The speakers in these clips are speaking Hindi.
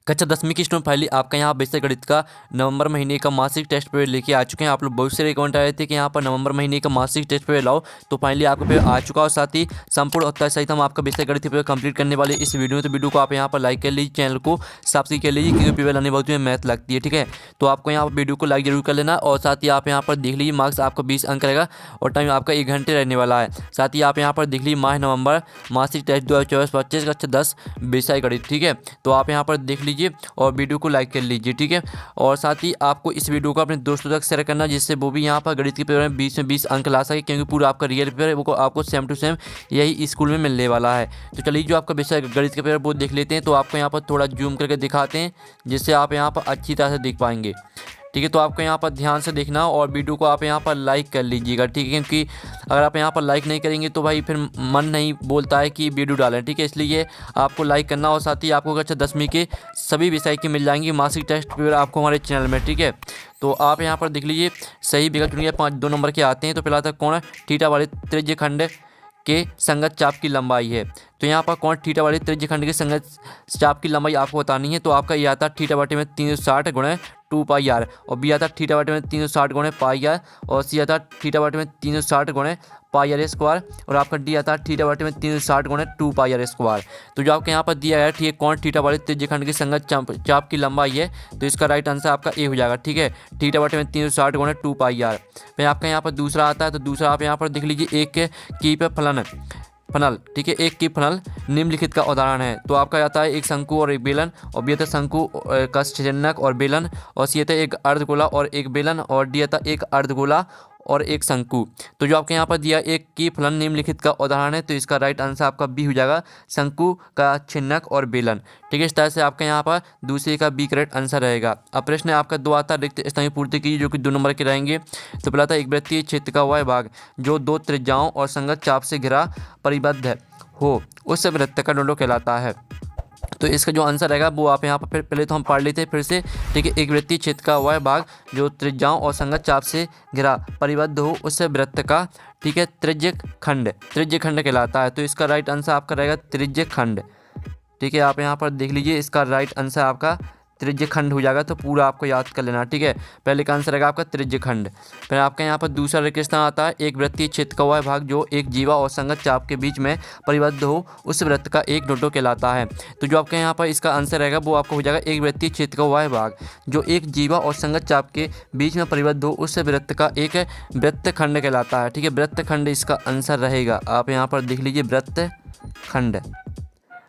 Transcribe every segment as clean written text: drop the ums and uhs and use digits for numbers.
कक्षा 10वीं की स्टूडेंट फाइनली आपका यहाँ बेसिक गणित का नवंबर महीने का मासिक टेस्ट पेपर लेके आ चुके हैं। आप लोग बहुत से रिकमेंड आए थे कि यहाँ पर नवंबर महीने का मासिक टेस्ट पेपर लाओ, तो फाइनली आपका पेपर आ चुका और साथ ही संपूर्ण उत्तर सहित हम आपका बेसिक गणित पेपर कंप्लीट करने वाले इस वीडियो में। तो वीडियो को आप यहाँ पर लाइक कर लीजिए, चैनल को सब्सक्राइब कर लीजिए क्योंकि पेपर लाने बहुत मैथ लगती है, ठीक है। तो आपको यहाँ पर वीडियो को लाइक जरूर कर लेना और साथ ही आप यहाँ पर देख लीजिए मार्क्स आपका 20 अंक रहेगा और टाइम आपका 1 घंटे रहने वाला है। साथ ही आप यहाँ पर देख लीजिए माह नवंबर मासिक टेस्ट 2024-25 कक्षा 10 विषय गणित, ठीक है। तो आप यहाँ पर देख लीजिए और वीडियो को लाइक कर लीजिए, ठीक है। और साथ ही आपको इस वीडियो को अपने दोस्तों तक शेयर करना जिससे वो भी यहाँ पर गणित के पेपर में 20 अंक ला सके, क्योंकि पूरा आपका रियल पेपर है वो आपको सेम टू सेम यही स्कूल में मिलने वाला है। तो चलिए जो आपका विषय गणित के पेपर वो देख लेते हैं। तो आपको यहाँ पर थोड़ा जूम करके दिखाते हैं जिससे आप यहाँ पर अच्छी तरह से देख पाएंगे, ठीक है। तो आपको यहाँ पर ध्यान से देखना और वीडियो को आप यहाँ पर लाइक कर लीजिएगा, ठीक है, क्योंकि अगर आप यहाँ पर लाइक नहीं करेंगे तो भाई फिर मन नहीं बोलता है कि वीडियो डालें, ठीक है। इसलिए आपको लाइक करना और साथ ही आपको कक्षा 10वीं के सभी विषय की मिल जाएंगी मासिक टेस्ट पेपर आपको हमारे चैनल में, ठीक है। तो आप यहाँ पर देख लीजिए सही विकल्प चुनिए, 5 नंबर के आते हैं। तो पहला था कोण थीटा वाले त्रिज्य खंड के संगत चाप की लंबाई है। तो यहाँ पर कोण थीटा वाले त्रिज्य खंड के संगत चाप की लंबाई आपको बतानी है। तो आपका ये आता है थीटा बटे में 360 गुणे 2 पाई आर, और बी आता थीटा बटे में 360 गुणे पाई आर, और सी आता थीटा बटे में 360 गुणे पाई आर स्क्वायर, और आपका डी आता है थीटा बटे में 360 गुणे 2 पाई आर स्क्वायर। तो जो आपके यहाँ पर दिया है, ठीक है, कोण थीटा वाले त्रिज्य खंड के संगत चाप की लंबाई है, तो इसका राइट आंसर आपका ए हो जाएगा, ठीक है। थीटा बटे में 360 गुणे 2 पाई आर। फिर आपका यहाँ पर दूसरा आता है, तो दूसरा आप यहाँ पर देख लीजिए एक की पे फनल, ठीक है, एक की फनल निम्नलिखित का उदाहरण है। तो आपका आता है एक शंकु और एक बेलन, और बी आता शंकु का छेदनक और बेलन, और सी आता एक अर्धगोला और एक बेलन, और डी आता एक अर्धगोला और एक शंकु। तो जो आपके यहाँ पर दिया एक की फलन निम्नलिखित का उदाहरण है, तो इसका राइट आंसर आपका बी हो जाएगा, शंकु का छिन्नक और बेलन, ठीक है। इस तरह से आपके यहाँ पर दूसरे का बी करेक्ट आंसर रहेगा। अब प्रश्न आपका 2 आता रिक्त स्थान की पूर्ति कीजिए जो कि 2 नंबर के रहेंगे। तो पहला था एक वृत्तीय क्षेत्र का वह भाग जो 2 त्रिज्याओं और संगत चाप से घिरा परिबद्ध हो उस वृत्त का डंडो कहलाता है। तो इसका जो आंसर रहेगा वो आप यहाँ पर फिर पहले तो हम पढ़ लेते हैं फिर से, ठीक है। एक वृत्तीय क्षेत्र का वह भाग जो त्रिज्याओं और संगत चाप से घिरा परिबद्ध हो उस वृत्त का, ठीक है, त्रिज्य खंड कहलाता है। तो इसका राइट आंसर आपका रहेगा त्रिज्य खंड, ठीक है। आप यहाँ पर देख लीजिए इसका राइट आंसर आपका त्रिज्य खंड हो जाएगा। तो पूरा आपको याद कर लेना, ठीक है। पहले का आंसर रहेगा आपका त्रिज्य खंड। फिर आपका यहाँ पर दूसरा रेगिस्तान आता है एक वृत्तीय क्षेत्र का वह भाग जो एक जीवा और संगत चाप के बीच में परिबद्ध हो उस वृत्त का एक डोडो कहलाता है। तो जो आपके यहाँ पर इसका आंसर रहेगा वो आपको हो जाएगा एक वृत्तीय क्षेत्र का वह भाग जो एक जीवा और संगत चाप के बीच में परिबद्ध हो उस वृत्त का एक वृत्त खंड कहलाता है, ठीक है। वृत्त खंड इसका आंसर रहेगा। आप यहाँ पर देख लीजिए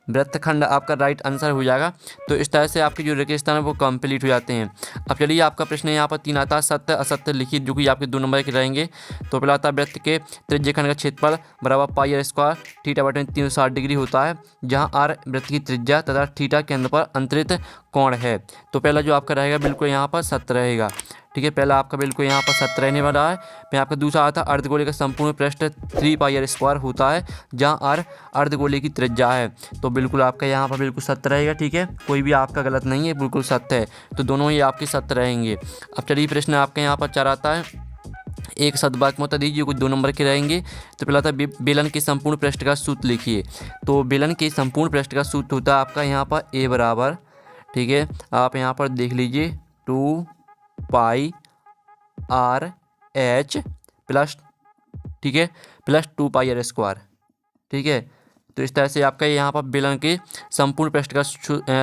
वृत्तखंड आपका राइट आंसर हो जाएगा। तो इस तरह से आपके जो रेगिस्तान है वो कंप्लीट हो जाते हैं। अब चलिए आपका प्रश्न यहाँ पर 3 आता है सत्य असत्य लिखित जो कि आपके 2 नंबर के रहेंगे। तो पहला आता है वृत्त के त्रिज्यखंड का क्षेत्रफल बराबर पाई आर स्क्वायर थीटा बटे 360 डिग्री होता है जहाँ आर वृत्त की त्रिज्या तथा थीटा केंद्र पर अंतरित कोण है। तो पहला जो आपका रहेगा बिल्कुल यहाँ पर सत्य रहेगा, ठीक है। पहला आपका बिल्कुल यहाँ पर सत्य रहने वाला है। फिर आपका दूसरा आता है अर्धगोले का संपूर्ण पृष्ठ 3 पाई आर स्क्वायर होता है जहाँ आर अर्धगोले की त्रिज्या है। तो बिल्कुल आपका यहाँ पर बिल्कुल सत्य रहेगा, ठीक है, कोई भी आपका गलत नहीं है, बिल्कुल सत्य है। तो दोनों ही आपके सत्य रहेंगे। अब चलिए प्रश्न आपके यहाँ पर 4 आता है एक सदवाक्य मत दीजिए कुछ 2 नंबर के रहेंगे। तो पहला था बेलन के संपूर्ण पृष्ठ का सूत्र लिखिए। तो बेलन के संपूर्ण पृष्ठ का सूत्र होता है आपका यहाँ पर ए बराबर, ठीक है, आप यहाँ पर देख लीजिए 2 पाई आर एच प्लस, ठीक है, प्लस 2 पाई आर स्क्वायर, ठीक है। तो इस तरह से आपका यहाँ पर बेलन के संपूर्ण पृष्ठ का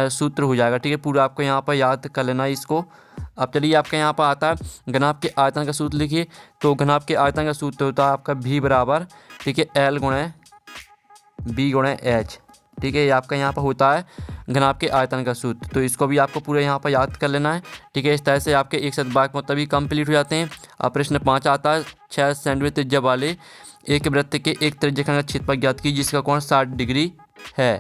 सूत्र हो जाएगा, ठीक है। पूरा आपको यहाँ पर याद कर लेना है इसको। अब चलिए आपका यहाँ पर आता है घनाभ के आयतन का सूत्र लिखिए। तो घनाभ के आयतन का सूत्र होता है आपका भी बराबर, ठीक है, एल गुणे बी गुणे एच, ठीक है। ये आपका यहाँ पर होता है घनाभ के आयतन का सूत्र। तो इसको भी आपको पूरा यहाँ पर याद कर लेना है, ठीक है। इस तरह से आपके एक सदवाक्य मतलब भी कंप्लीट हो जाते हैं। अब प्रश्न 5 आता है 6 सेंटीमीटर त्रिज्या वाले एक वृत्त के एक त्रिज्यखंड का क्षेत्रफल ज्ञात कीजिए जिसका कोण 60 डिग्री है।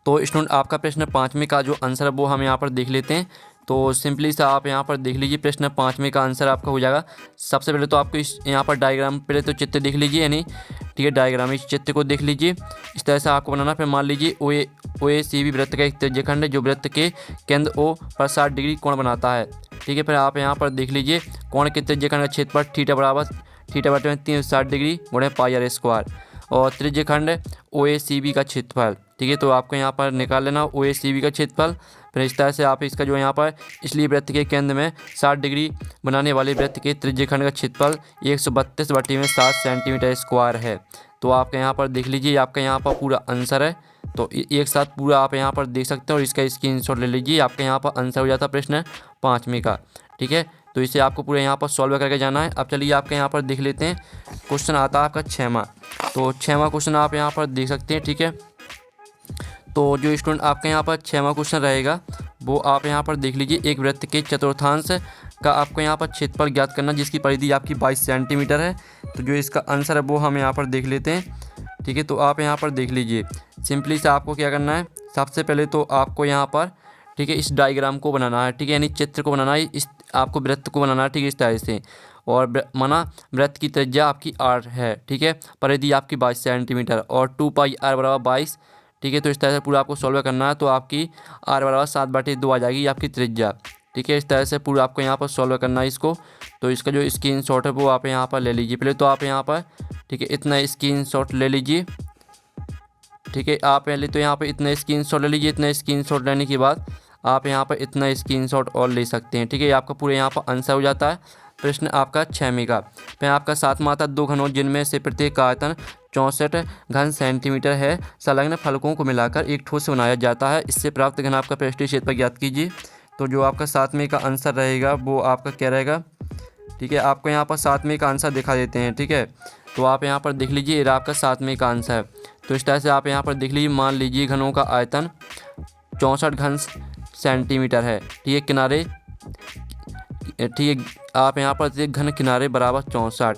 तो स्टूडेंट आपका प्रश्न 5वें का जो आंसर है वो हम यहाँ पर देख लेते हैं। तो सिंपली सा आप यहाँ पर देख लीजिए प्रश्न 5वें का आंसर आपका हो जाएगा। सबसे पहले तो आपको इस यहाँ पर डायग्राम पहले तो चित्र देख लीजिए, यानी ठीक है डायग्राम इस चित्र को देख लीजिए। इस तरह से आपको बनाना। फिर मान लीजिए ओ ए सी बी वृत्त का एक त्रिज्यखंड है जो वृत्त के केंद्र ओ पर 60 डिग्री कोण बनाता है, ठीक है। फिर आप यहाँ पर देख लीजिए कोण के त्रिज्यखंड का क्षेत्रफल थीटा बराबर थीटा बटे में 360 डिग्री गुणे पाई आर स्क्वायर, और त्रिज्यखंड ओ ए सी बी का क्षेत्रफल, ठीक है। तो आपको यहाँ पर निकाल लेना ओ ए सी बी का क्षेत्रफल। फिर इस तरह से आप इसका जो यहाँ पर इसलिए वृत्त के केंद्र में 60 डिग्री बनाने वाले वृत्त के त्रिज्यखंड का क्षेत्रफल 132/7 सेंटीमीटर स्क्वायर है। तो आपका यहाँ पर देख लीजिए, आपका यहाँ पर पूरा आंसर है। तो एक साथ पूरा आप यहाँ पर देख सकते हैं और इसका स्क्रीनशॉट ले लीजिए। आपका यहाँ पर आंसर हो जाता प्रश्न 5वें का। ठीक है, तो इसे आपको पूरा यहाँ पर सॉल्व करके जाना है। अब चलिए आपके यहाँ पर देख लेते हैं, क्वेश्चन आता है आपका 6वां। तो 6वां क्वेश्चन आप यहाँ पर देख सकते हैं। ठीक है, तो जो स्टूडेंट आपके यहाँ पर 6वां क्वेश्चन रहेगा वो आप यहाँ पर देख लीजिए। एक वृत्त के चतुर्थांश का आपको यहाँ पर क्षेत्रफल ज्ञात करना, जिसकी परिधि आपकी 22 सेंटीमीटर है। तो जो इसका आंसर है वो हम यहाँ पर देख लेते हैं। ठीक है, तो आप यहाँ पर देख लीजिए, सिंपली से आपको क्या करना है, सबसे पहले तो आपको यहाँ पर ठीक है इस डायग्राम को बनाना है। ठीक है, यानी चित्र को बनाना है, इस आपको वृत्त को बनाना है। ठीक है, इस तरह से। और माना वृत्त की त्रिज्या आपकी r है। ठीक है, परिधि आपकी 22 सेंटीमीटर और 2πr बराबर 22। ठीक है, तो इस तरह से पूरा आपको सॉल्व करना है। तो आपकी r बराबर 7/2 आ जाएगी आपकी त्रिज्या। ठीक है, इस तरह से पूरा आपको यहाँ पर सॉल्व करना है इसको। तो इसका जो स्क्रीनशॉट है वो आप यहाँ पर ले लीजिए। पहले तो आप यहाँ पर ठीक है इतना स्क्रीनशॉट ले लीजिए। ठीक है, आप पहले तो यहाँ पर इतना स्क्रीनशॉट ले लीजिए। इतना स्क्रीनशॉट लेने के बाद आप यहाँ पर इतना स्क्रीनशॉट और ले सकते हैं। ठीक है, आपका पूरे यहाँ पर आंसर हो जाता है प्रश्न आपका 6वें का। फिर आपका 7वां आता 2 घनों जिनमें से प्रत्येक का आयतन 64 घन सेंटीमीटर है, संलग्न फलकों को मिलाकर एक ठोस बनाया जाता है। इससे प्राप्त घन आपका पृष्ठीय क्षेत्रफल ज्ञात कीजिए। तो जो आपका 7वें का आंसर रहेगा वो आपका क्या रहेगा। ठीक है, आपको यहाँ पर 7वें का आंसर दिखा देते हैं। ठीक है, तो आप यहाँ पर देख लीजिए, ये आपका 7वें का आंसर है। तो इस तरह से आप यहाँ पर देख लीजिए, मान लीजिए घनों का आयतन 64 घन सेंटीमीटर है। ठीक है, किनारे ठीक है, आप यहाँ पर देखिए घन किनारे बराबर 64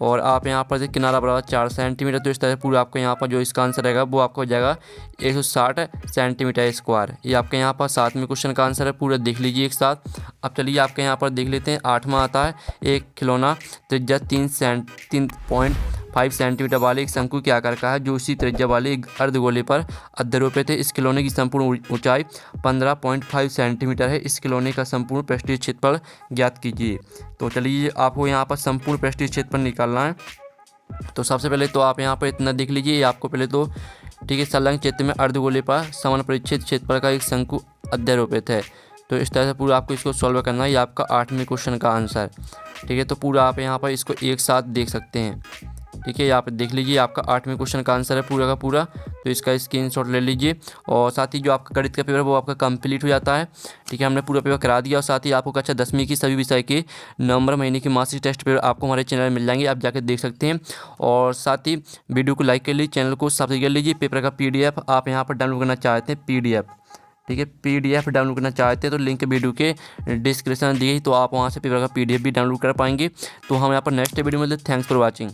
और आप यहाँ पर देखिए किनारा बराबर 4 सेंटीमीटर। तो इस तरह से पूरा आपको यहाँ पर जो इसका आंसर रहेगा वो आपको हो जाएगा 160 सेंटीमीटर स्क्वायर। ये आपके यहाँ पर 7वें क्वेश्चन का आंसर है, पूरा देख लीजिए एक साथ। अब चलिए आपके यहाँ पर देख लेते हैं 8वां आता है। एक खिलौना त्रिज्या 3.5 सेंटीमीटर वाले एक शंकु के आकार का है, जो उसी त्रिज्या वाले एक अर्धगोले पर अध्यारोपित है। इस खिलौने की संपूर्ण ऊंचाई 15.5 सेंटीमीटर है। इस खिलौने का संपूर्ण पृष्ठीय क्षेत्रफल ज्ञात कीजिए। तो चलिए आपको यहाँ पर संपूर्ण पृष्ठीय क्षेत्रफल निकालना है। तो सबसे पहले तो आप यहाँ पर इतना देख लीजिए, आपको पहले तो ठीक है संलग्न क्षेत्र में अर्धगोले पर समान परिच्छेद क्षेत्रफल का एक शंकु अध्यारोपित है। तो इस तरह से पूरा आपको इसको सॉल्व करना है। ये आपका 8वें क्वेश्चन का आंसर। ठीक है, तो पूरा आप यहाँ पर इसको एक साथ देख सकते हैं। ठीक है, यहाँ पे देख लीजिए, आपका 8वें क्वेश्चन का आंसर है पूरा का पूरा। तो इसका स्क्रीनशॉट ले लीजिए और साथ ही जो आपका गणित का पेपर है वो आपका कंप्लीट हो जाता है। ठीक है, हमने पूरा पेपर करा दिया और साथ ही आपको कक्षा 10वीं की सभी विषय के नवंबर महीने की मासिक टेस्ट पेपर आपको हमारे चैनल में मिल जाएंगे, आप जाकर देख सकते हैं। और साथ ही वीडियो को लाइक कर लीजिए, चैनल को सब्सक्राइब कर लीजिए। पेपर का PDF आप यहाँ पर डाउनलोड करना चाहते हैं, PDF ठीक है PDF डाउनलोड करना चाहते हैं तो लिंक वीडियो के डिस्क्रिप्शन दी गई, तो आप वहाँ से पेपर का PDF भी डाउनलोड कर पाएंगे। तो हम यहाँ पर नेक्स्ट वीडियो में मिलते हैं। Thanks for watching.